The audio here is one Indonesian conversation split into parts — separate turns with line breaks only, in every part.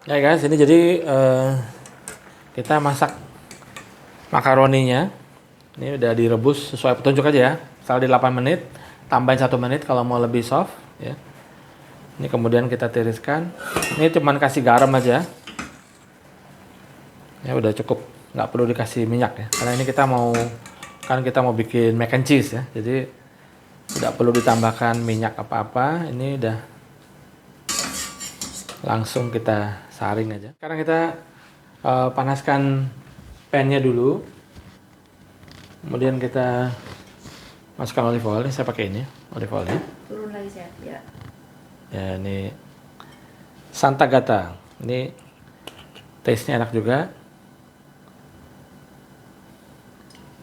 Ya guys, ini jadi kita masak makaroninya. Ini udah direbus sesuai petunjuk aja ya. Misal di 8 menit, tambahin 1 menit kalau mau lebih soft ya. Ini kemudian kita tiriskan. Ini cuman kasih garam aja. Ya udah cukup, nggak perlu dikasih minyak ya. Karena ini kita mau bikin mac and cheese ya. Jadi tidak perlu ditambahkan minyak apa-apa. Ini udah langsung kita saring aja. Sekarang kita panaskan pan-nya dulu. Kemudian kita masukkan olive oil. Ini saya pakai ini olive oil-nya.
Turun lagi chef ya.
Ya ini Santagata. Ini taste-nya enak juga.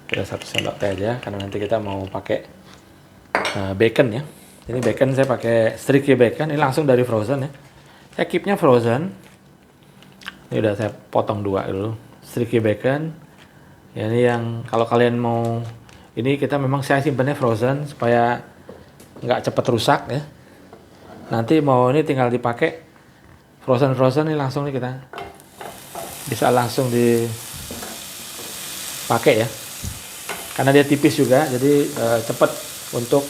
Kita 1 sendok teh aja karena nanti kita mau pakai bacon ya. Ini bacon saya pakai streaky bacon. Ini langsung dari frozen ya. Saya keep-nya frozen. Ini udah saya potong 2 dulu. Streaky bacon. Ya, ini yang kalau kalian mau, ini kita memang saya simpannya frozen supaya nggak cepet rusak ya. Nanti mau ini tinggal dipakai frozen ini langsung nih kita bisa langsung dipakai ya. Karena dia tipis juga, jadi cepet untuk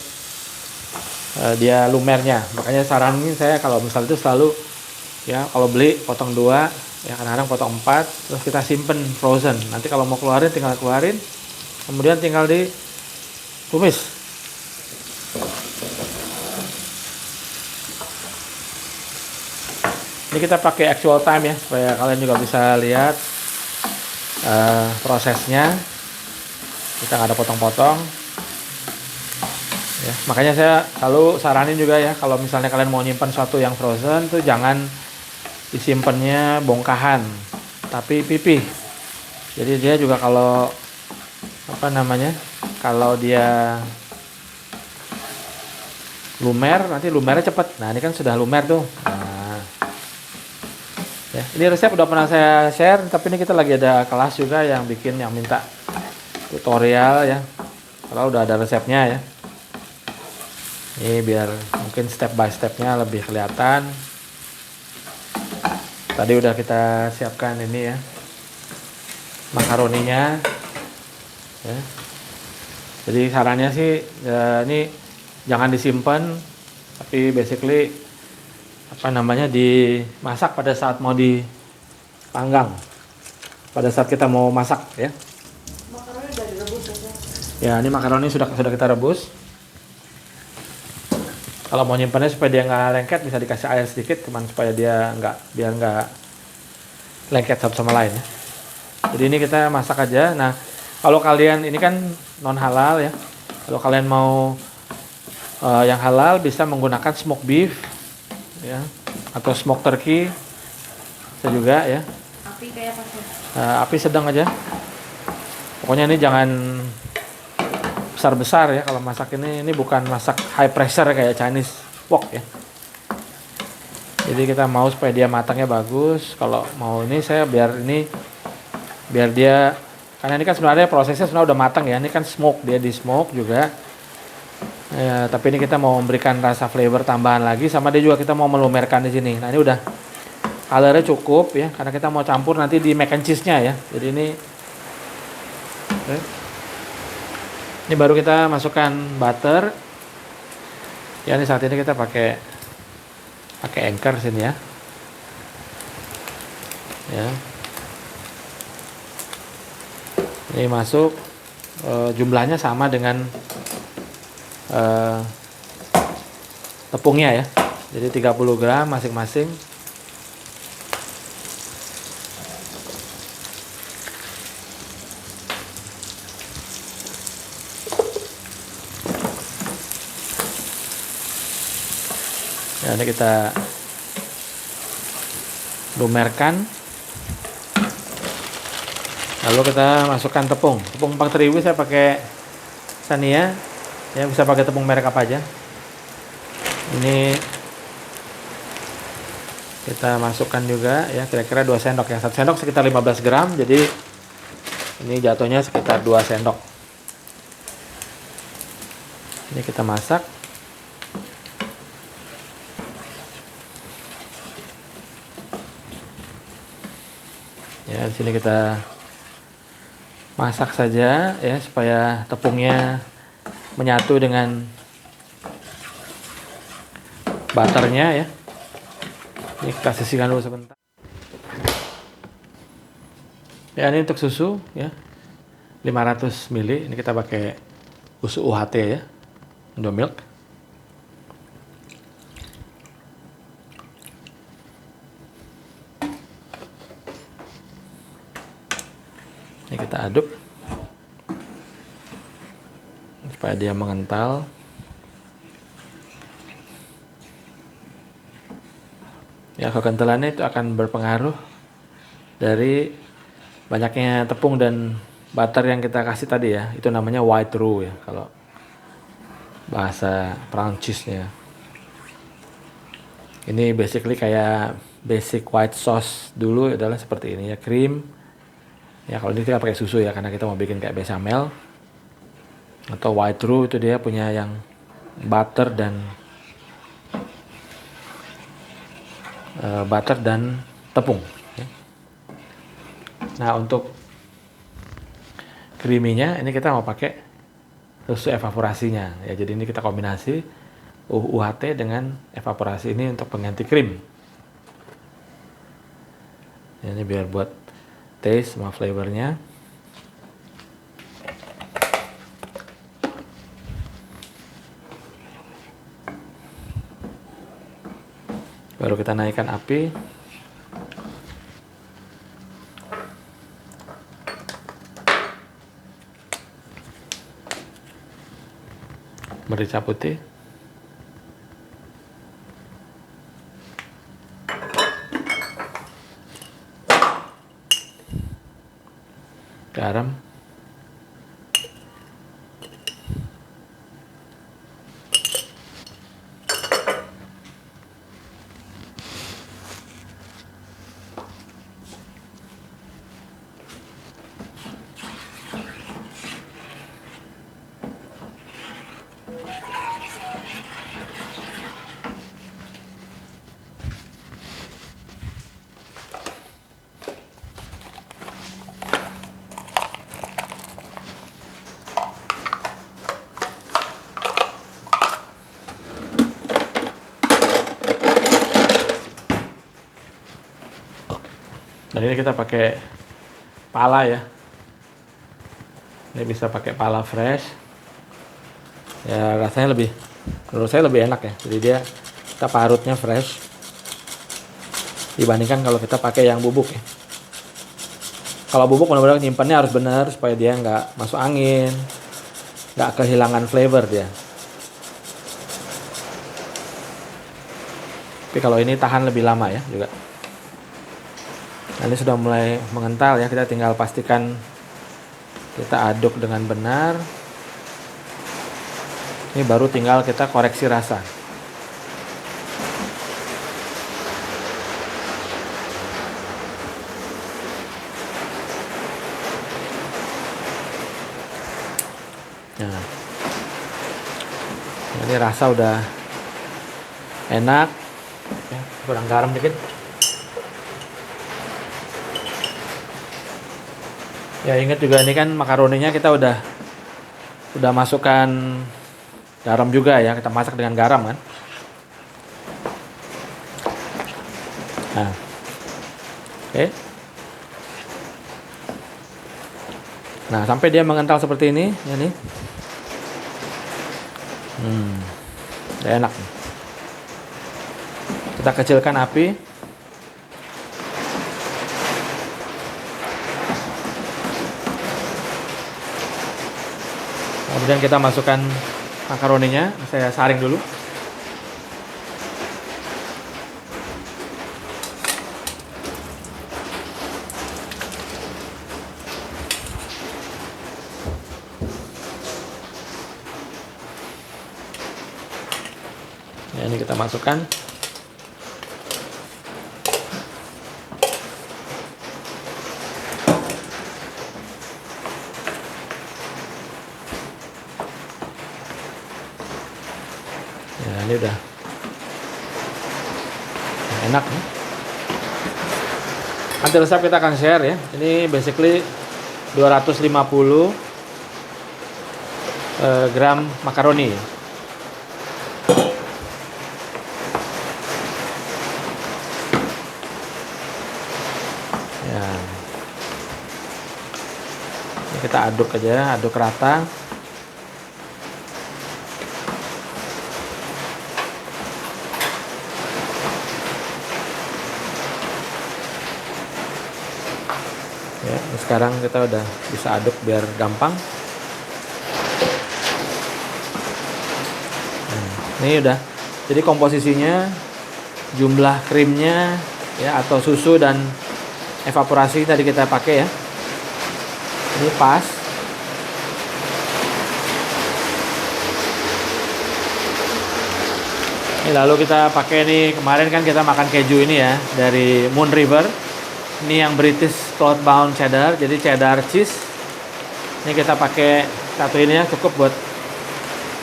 dia lumernya. Makanya saranin saya kalau misal itu selalu ya kalau beli potong 2 ya, kadang-kadang potong 4 terus kita simpen frozen. Nanti kalau mau keluarin tinggal keluarin, kemudian tinggal ditumis. Ini kita pakai actual time ya supaya kalian juga bisa lihat prosesnya. Kita nggak ada potong-potong ya. Makanya saya selalu saranin juga ya, kalau misalnya kalian mau nyimpan sesuatu yang frozen tuh jangan disimpannya bongkahan tapi pipih. Jadi dia juga kalau kalau dia lumer, nanti lumernya cepet. Nah ini kan sudah lumer tuh. Nah, ya, ini resep udah pernah saya share, tapi ini kita lagi ada kelas juga yang minta tutorial ya. Kalau udah ada resepnya ya. Ini biar mungkin step by stepnya lebih kelihatan. Tadi udah kita siapkan ini ya, makaroninya ya. Jadi sarannya sih ya, ini jangan disimpan, tapi basically dimasak pada saat mau dipanggang, pada saat kita mau masak ya.
Makaroni udah direbus ya.
Ya ini makaroni sudah kita rebus. Kalau mau nyimpannya supaya dia nggak lengket, bisa dikasih air sedikit, cuman supaya biar nggak lengket satu sama lain ya. Jadi ini kita masak aja. Nah kalau kalian ini kan non halal ya, kalau kalian mau yang halal bisa menggunakan smoke beef ya, atau smoke turkey bisa juga ya.
Api kayak apa sih?
Api sedang aja. Pokoknya ini jangan besar-besar ya kalau masak ini bukan masak high pressure kayak Chinese wok ya. Jadi kita mau supaya dia matangnya bagus. Kalau mau ini saya biar dia, karena ini kan sebenarnya prosesnya sebenarnya udah matang ya. Ini kan smoke, dia di smoke juga. Ya, tapi ini kita mau memberikan rasa flavor tambahan lagi, sama dia juga kita mau melumerkan di sini. Nah, ini udah colornya cukup ya, karena kita mau campur nanti di mac and cheese-nya ya. Jadi ini baru kita masukkan butter. Ya, ini saat ini kita pakai Anchor sini ya. Ya. Ini masuk jumlahnya sama dengan tepungnya ya. Jadi 30 gram masing-masing. Ya, ini kita lumerkan. Lalu kita masukkan tepung 4000, saya pakai Shania ya, bisa pakai tepung merek apa aja. Ini kita masukkan juga ya, kira-kira 2 sendok ya. 1 sendok sekitar 15 gram, jadi ini jatuhnya sekitar 2 sendok. Ini kita masak. Ya, di sini kita masak saja ya supaya tepungnya menyatu dengan butternya ya. Ini kita sisihkan dulu sebentar. Ya, ini untuk susu ya. 500 ml. Ini kita pakai susu UHT ya. Indomilk. Ini kita aduk supaya dia mengental. Ya, kekentalannya itu akan berpengaruh dari banyaknya tepung dan butter yang kita kasih tadi ya. Itu namanya white roux ya kalau bahasa Prancisnya. Ini basically kayak basic white sauce dulu adalah seperti ini ya, krim. Ya, kalau ini kita pakai susu ya karena kita mau bikin kayak bechamel. Atau white roux itu dia punya yang butter dan tepung ya. Nah, untuk creamy-nya ini kita mau pakai susu evaporasinya ya. Jadi ini kita kombinasi UHT dengan evaporasi ini untuk pengganti krim ya, ini biar buat taste sama flavornya. Baru kita naikkan api. Merica putih. Garam. Dan ini kita pakai pala ya. Ini bisa pakai pala fresh. Ya, rasanya menurut saya lebih enak ya. Jadi kita parutnya fresh dibandingkan kalau kita pakai yang bubuk ya. Kalau bubuk benar-benar nyimpannya harus benar supaya dia nggak masuk angin, nggak kehilangan flavor dia. Tapi kalau ini tahan lebih lama ya juga. Nah, ini sudah mulai mengental ya, kita tinggal pastikan kita aduk dengan benar. Ini baru tinggal kita koreksi rasa. Nah, ini rasa udah enak. Ya, kurang garam dikit. Ya, ingat juga ini kan makaroninya kita udah masukkan garam juga ya, kita masak dengan garam kan. Nah, oke. Nah, sampai dia mengental seperti ini, ya nih. Udah enak. Kita kecilkan api. Kemudian kita masukkan makaroninya, saya saring dulu. Ya, ini kita masukkan. Ya, ini udah enak nih. Nanti resep kita akan share ya. Ini basically 250 gram makaroni. Ya. Ini kita aduk aja, aduk rata. Ya, sekarang kita udah bisa aduk biar gampang. Ini udah. Jadi komposisinya, jumlah krimnya ya atau susu dan evaporasi tadi kita pakai ya. Ini pas. Ini lalu kita pakai nih, kemarin kan kita makan keju ini ya dari Moon River. Ini yang British Cloudbound Cheddar, jadi cheddar cheese. Ini kita pakai satu ini ya, cukup buat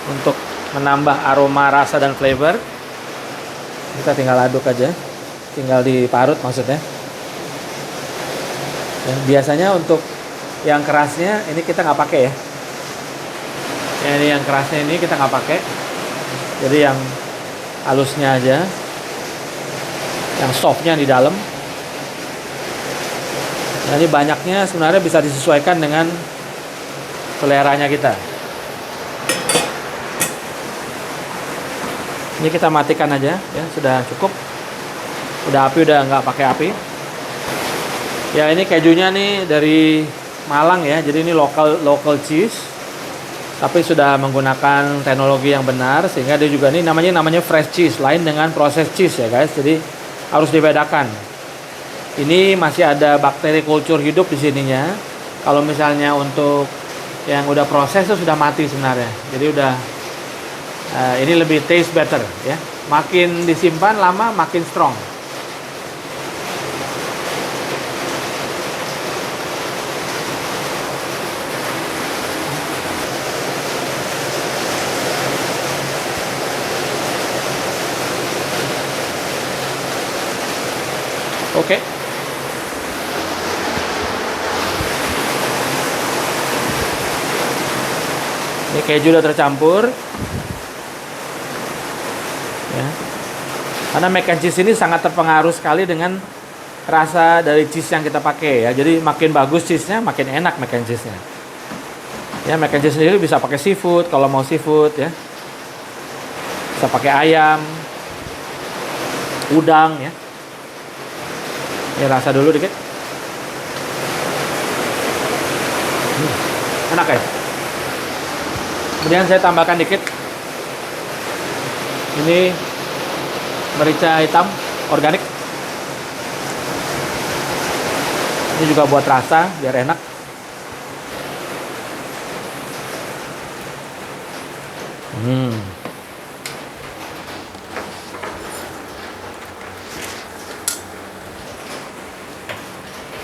untuk menambah aroma, rasa dan flavor. Kita tinggal aduk aja, tinggal diparut maksudnya. Dan biasanya untuk yang kerasnya ini kita nggak pakai ya. Ini yang kerasnya ini kita nggak pakai. Jadi yang halusnya aja, yang softnya di dalam. Nah, ini banyaknya sebenarnya bisa disesuaikan dengan seleranya kita. Ini kita matikan aja ya, sudah cukup. Udah api udah nggak pakai api. Ya ini kejunya nih dari Malang ya, jadi ini local cheese. Tapi sudah menggunakan teknologi yang benar sehingga dia juga ini namanya fresh cheese, lain dengan proses cheese ya guys. Jadi harus dibedakan. Ini masih ada bakteri kultur hidup di sininya. Kalau misalnya untuk yang udah proses itu sudah mati sebenarnya. Jadi udah ini lebih taste better ya. Makin disimpan lama makin strong. Oke. Ini keju udah tercampur. Ya. Karena mac and cheese ini sangat terpengaruh sekali dengan rasa dari cheese yang kita pakai ya. Jadi makin bagus cheese-nya, makin enak mac and cheese-nya. Ya, mac and cheese sendiri bisa pakai seafood kalau mau seafood ya. Bisa pakai ayam, udang ya. Ini rasa dulu dikit. Enak ya. Kemudian saya tambahkan dikit. Ini merica hitam organik. Ini juga buat rasa biar enak.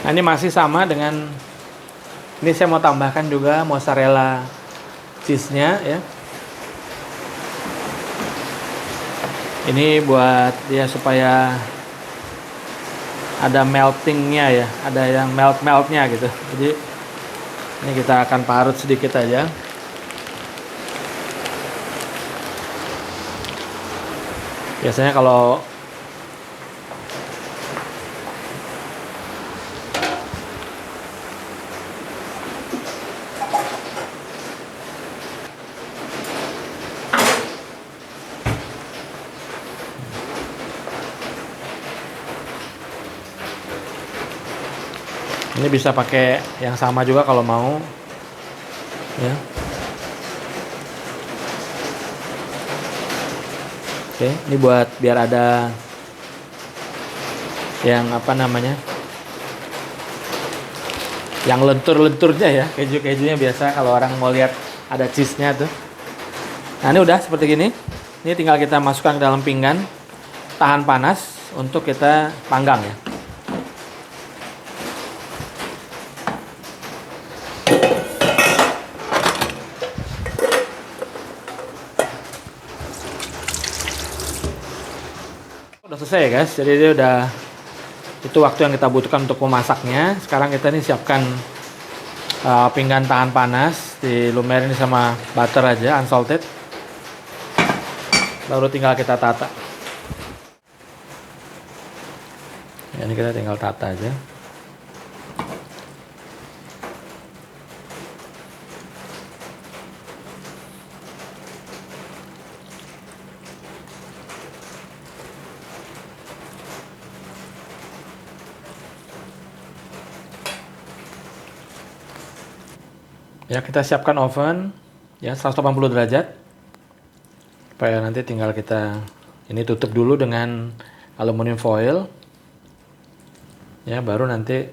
Nah ini masih sama dengan, ini saya mau tambahkan juga mozzarella cheese-nya ya. Ini buat dia supaya ada meltingnya ya, ada yang meltnya gitu. Jadi ini kita akan parut sedikit aja. Biasanya kalau ini bisa pakai yang sama juga kalau mau ya. Oke, ini buat biar ada yang apa namanya, yang lentur-lenturnya ya, keju-kejunya biasa kalau orang mau lihat ada cheese-nya tuh. Nah ini udah seperti gini. Ini tinggal kita masukkan ke dalam pinggan, tahan panas untuk kita panggang ya. Udah selesai ya guys, jadi dia Itu waktu yang kita butuhkan untuk memasaknya. Sekarang kita ini siapkan pinggan tahan panas, dilumerin sama butter aja, unsalted. Baru tinggal kita tata. Ya, ini kita tinggal tata aja. Ya, kita siapkan oven ya 180 derajat. Supaya nanti tinggal kita ini tutup dulu dengan aluminium foil. Ya, baru nanti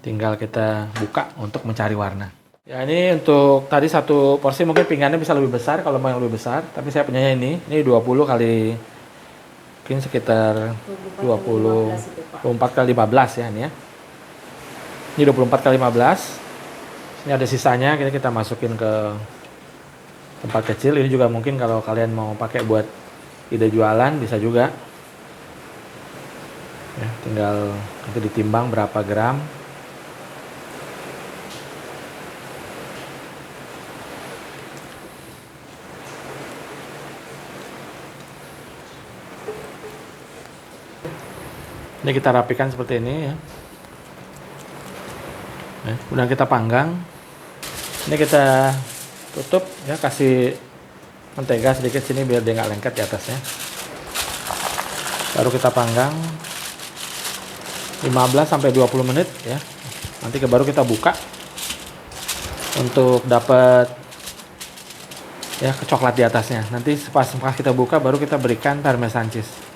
tinggal kita buka untuk mencari warna. Ya, ini untuk tadi satu porsi mungkin pinggannya bisa lebih besar kalau mau yang lebih besar, tapi saya punyanya ini 20 kali mungkin sekitar 24 kali 15 ya ini ya. Ini 24 kali 15. Ini ada sisanya, kita masukin ke tempat kecil. Ini juga mungkin kalau kalian mau pakai buat ide jualan bisa juga. Ya, tinggal nanti ditimbang berapa gram. Ini kita rapikan seperti ini ya. Udah kita panggang. Ini kita tutup ya, kasih mentega sedikit sini biar dia nggak lengket di atasnya. Baru kita panggang 15 sampai 20 menit ya. Nanti baru kita buka untuk dapat ya coklat di atasnya. Nanti pas kita buka baru kita berikan parmesan cheese.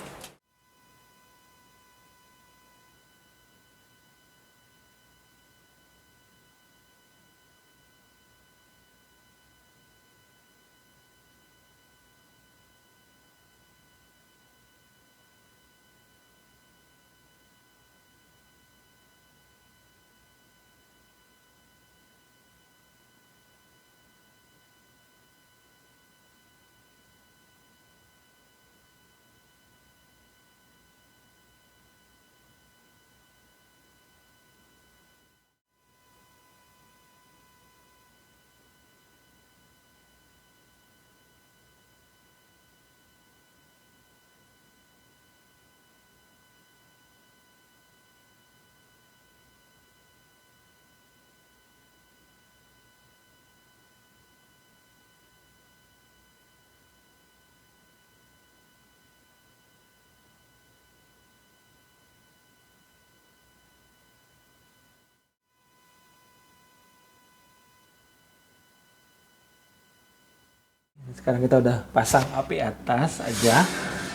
Sekarang kita udah pasang api atas aja.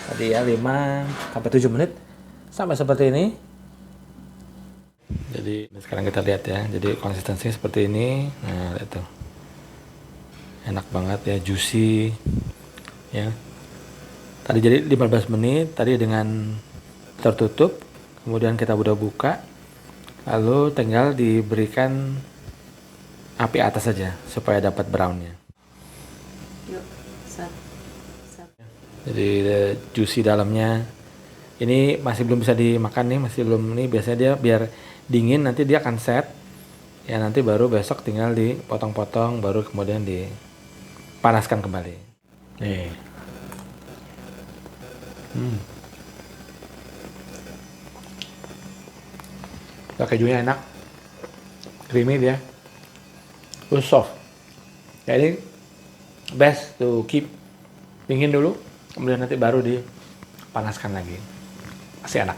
Tadi ya 5 sampai 7 menit sampai seperti ini. Jadi sekarang kita lihat ya. Jadi konsistensinya seperti ini. Nah, lihat tuh. Enak banget ya, juicy. Ya. Tadi jadi 15 menit tadi dengan tertutup. Kemudian kita udah buka. Lalu tinggal diberikan api atas saja supaya dapat brownnya. Jadi juicy dalamnya. Ini masih belum bisa dimakan nih, masih belum. Ini biasanya dia biar dingin, nanti dia akan set. Ya, nanti baru besok tinggal dipotong-potong, baru kemudian dipanaskan kembali. Nih. Kejunya enak, creamy dia, terus soft. Jadi best to keep dingin dulu, kemudian nanti baru dipanaskan lagi. Masih enak.